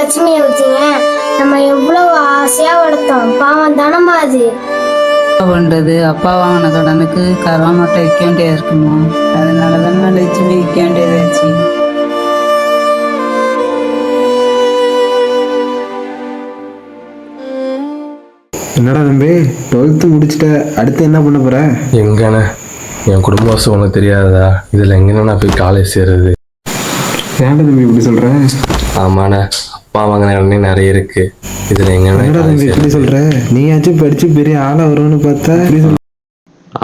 லட்சுமியை வச்சுங்க. நம்ம எவ்வளவு ஆசையா வளர்த்தோம், பாவம் தானம்மா அது. பண்றது அப்பா வாங்கின கடனுக்கு கருவாமட்டை விற்க வேண்டியது இருக்குமா? அதனாலதான் லட்சுமி விற்க வேண்டியதாச்சு. என்னடா தம்பி 12th முடிச்சுட்ட, அடுத்து என்ன பண்ண போற? எங்கண்ணே என் குடும்ப வருஷம் உனக்கு தெரியாதா? இதில் எங்கண்ணே நான் போய் காலேஜ் சேருது? ஏன்டா தம்பி இப்படி சொல்ற? ஆமாண்ணே, அப்பா வாங்கின கடனே நிறைய இருக்கு. இதில் எங்கண்ணே தம்பி இப்படி சொல்ற? நீயாச்சும் படிச்சு பெரிய ஆளா வரும்னு பார்த்தா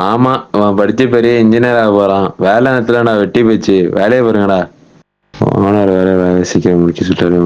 ஆமா, அவன் படிச்சு பெரிய இன்ஜினியர் ஆக போறான். வேலை நேரத்துல நான் வெட்டி போச்சு. வேலையை பாருங்கடா. ஓனர் வேலை சீக்கிரம் முடிச்சு சுட்டாரு.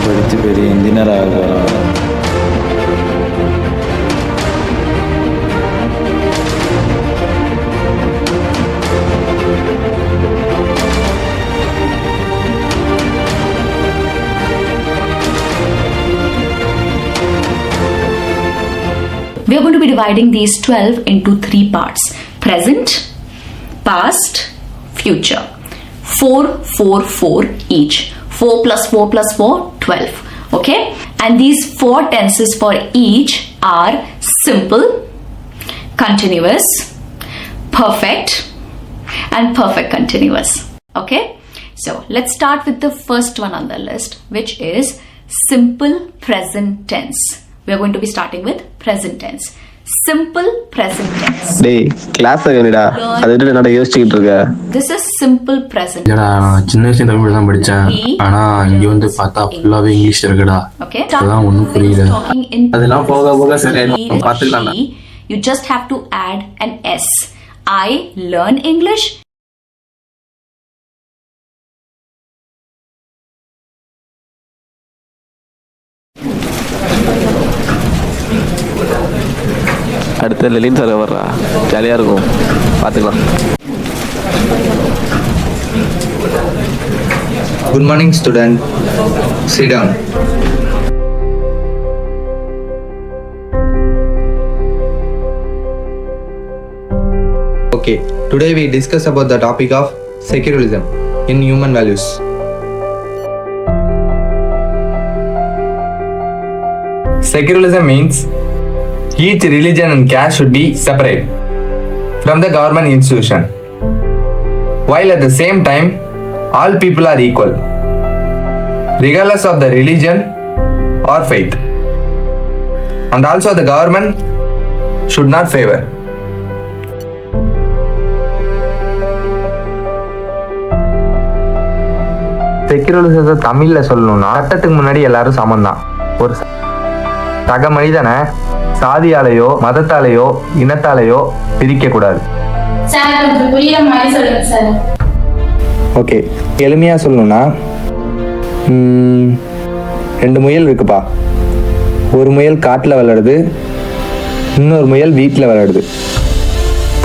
படிச்சு பெரிய இன்ஜினியர் ஆக போறான். We are going to be dividing these 12 into 3 parts: present, past, future. 4, 4, 4 each. 4 plus 4 plus 4, 12. Okay? And these 4 tenses for each are simple, continuous, perfect, and perfect continuous. Okay? So let's start with the first one on the list, which is simple present tense. We are going to be starting with present tense. Simple present tense. டேய் class ஆகணும்டா. அதுட்டு என்னடா யோசிச்சிட்டு இருக்க? This is simple present. நான் சின்ன வயசுல தமிழ் தான் படிச்சேன். ஆனா இங்க வந்து பார்த்தா ஃபுல்லாவே இங்கிலீஷ் இருக்குடா. Okay? அதெல்லாம் ஒண்ணும் புரியல. அதெல்லாம் போக போக சரியாயிடும். பாத்துக்கலாம். You just have to add an S. I learn English. அடுத்த லலின் சார் வர்றா, ஜாலியா இருக்கும், பாத்துக்கலாம். Good morning, student. Sit down. Okay, today we discuss about the topic of secularism in human values. Secularism means each religion and caste should be separate from the government institution, while at the same time all people are equal, regardless of the religion or faith. And also the government should not favor. செக்யூரலிசத்தை தமிழ்ல சொல்லணும்னா சட்டத்துக்கு முன்னாடி எல்லாரும் சமம்தான். ஒரு சக மனிதனை சாதியாலேயோ மதத்தாலேயோ இனத்தாலேயோ பிரிக்க கூடாது. ஓகே, எளிமையா சொல்லணும்னா 2 முயல் இருக்குப்பா. ஒரு முயல் காட்டில் விளையாடுது, இன்னொரு முயல் வீட்டில் விளையாடுது.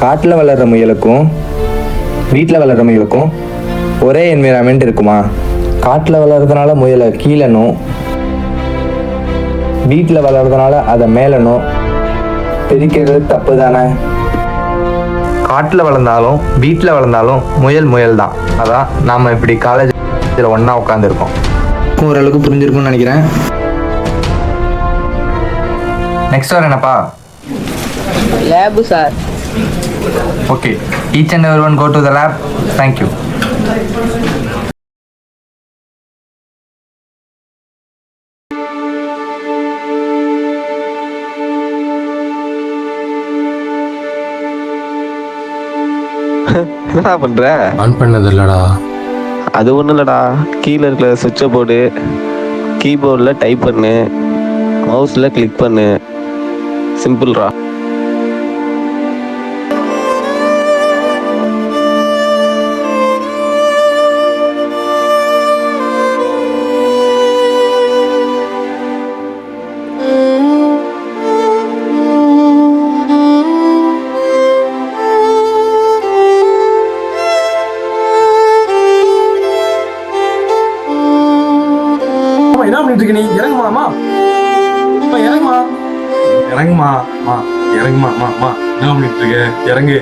காட்டில் வளர்கிற முயலுக்கும் வீட்டில் வளர்கிற முயலுக்கும் ஒரே என்விரான்மெண்ட் இருக்குமா? காட்டில் வளர்றதுனால முயலை கீழனும் வீட்டில் வளர்றதுனால அதை மேலனும் பிரிக்கிறது தப்பு தானே? காட்டில் வளர்ந்தாலும் வீட்டில் வளர்ந்தாலும் முயல் முயல் தான். அதான் நாம் இப்படி காலேஜில் ஒன்றா உட்காந்துருக்கோம். ஓரளவுக்கு புரிஞ்சிருக்கும்னு நினைக்கிறேன். நெக்ஸ்ட் வர என்னப்பா? Lab sir. Okay, each and everyone go to the lab. Thank you. என்னடா பண்ற? ஆன் பண்ணது இல்லடா. அது ஒன்றும் இல்லடா, கீழே இருக்கிற சுவிட்சை போர்டு, கீபோர்டில் டைப் பண்ணு, மவுஸில் கிளிக் பண்ணு. சிம்பிள்ரா. என்ன பண்ணிட்டு இருக்க நீ? இறங்குமா இறங்குமா இறங்குமா இறங்குமா என்ன பண்ணிட்டு இருக்க? இறங்கு.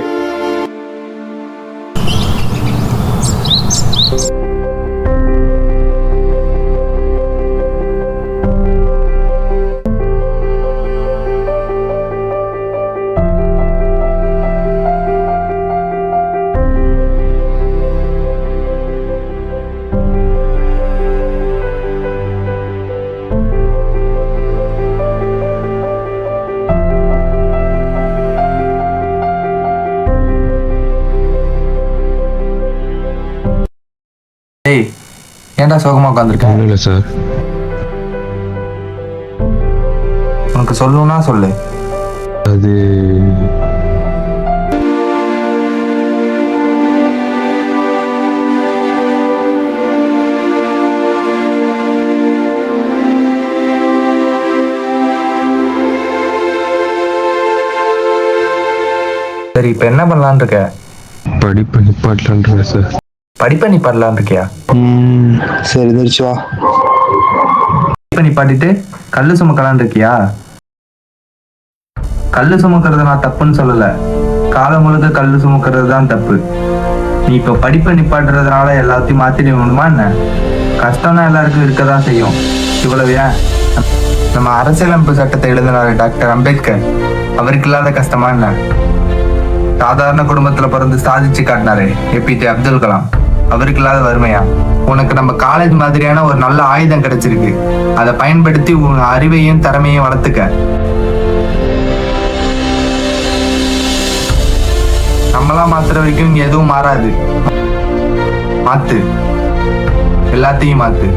ஏய், ஏன்டா சோகமா உட்காந்துருக்க? இல்லை சார். உனக்கு சொல்லணும்னா சொல்லு. அது சரி, இப்போ என்ன பண்ணலான்னு இருக்க? படிப்பு நிப்பாட்டலான்றேன் சார். படிப்பை நிப்பாட்டலான்னு இருக்கியா? சரி, எந்திரிச்சு வா. படிப்பை நிப்பாட்டிட்டு கல்லு சுமக்கலான்னு இருக்கியா? கல்லு சுமக்கிறது நான் தப்புன்னு சொல்லல, காலம் முழுக்க கல்லு சுமக்கிறது தான் தப்பு. நீ இப்ப படிப்பை நிப்பாட்டுறதுனால எல்லாத்தையும் மாத்திட முடியுமா என்ன? கஷ்டம்னா எல்லாருக்கும் இருக்கதான் செய்யும். இவ்வளவு ஏன் நம்ம அரசியலமைப்பு சட்டத்தை எழுதினாரு டாக்டர் அம்பேத்கர், அவருக்கு இல்லாத கஷ்டமா என்ன? சாதாரண குடும்பத்துல பிறந்து சாதிச்சு காட்டினாரு ஏபிஜே அப்துல் கலாம், அவருக்கு இல்லாத வறுமையா? உனக்கு நம்ம காலேஜ் மாதிரியான ஒரு நல்ல ஆயுதம் கிடைச்சிருக்கு, அதை பயன்படுத்தி உன் அறிவையும் திறமையும் வளர்த்துக்க. நம்மளாம் மாத்துற வரைக்கும் இங்க எதுவும் மாறாது. மாத்து, எல்லாத்தையும் மாத்து.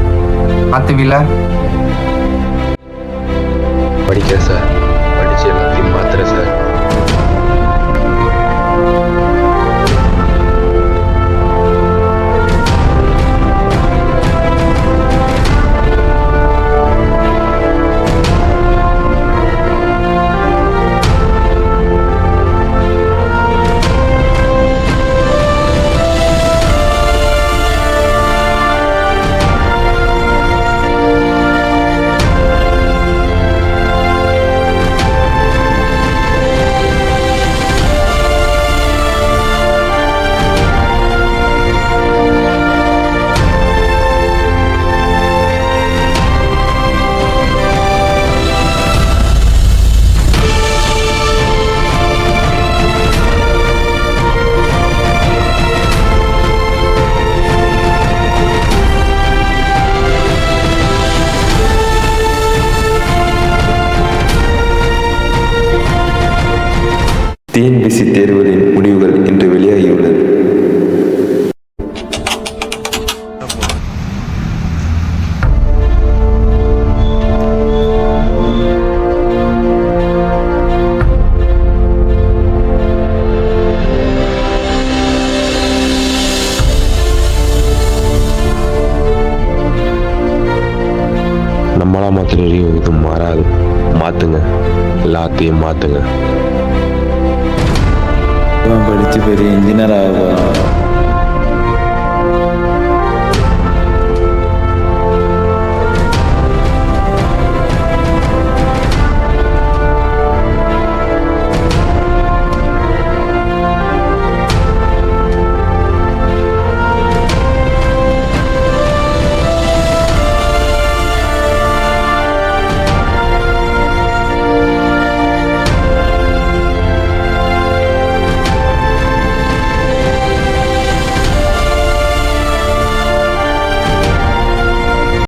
மாத்துவில? படிக்க சார், படிச்சு எல்லாத்தையும் மாத்துறேன் சார். டிஎன்பிஎஸ்சி தேர்வுகளின் முடிவுகள் இன்று வெளியாகியுள்ளது. எல்லாத்தையும் மாத்துங்க. இவன் படிச்சு பெரிய இன்ஜினியர் ஆக போறான்.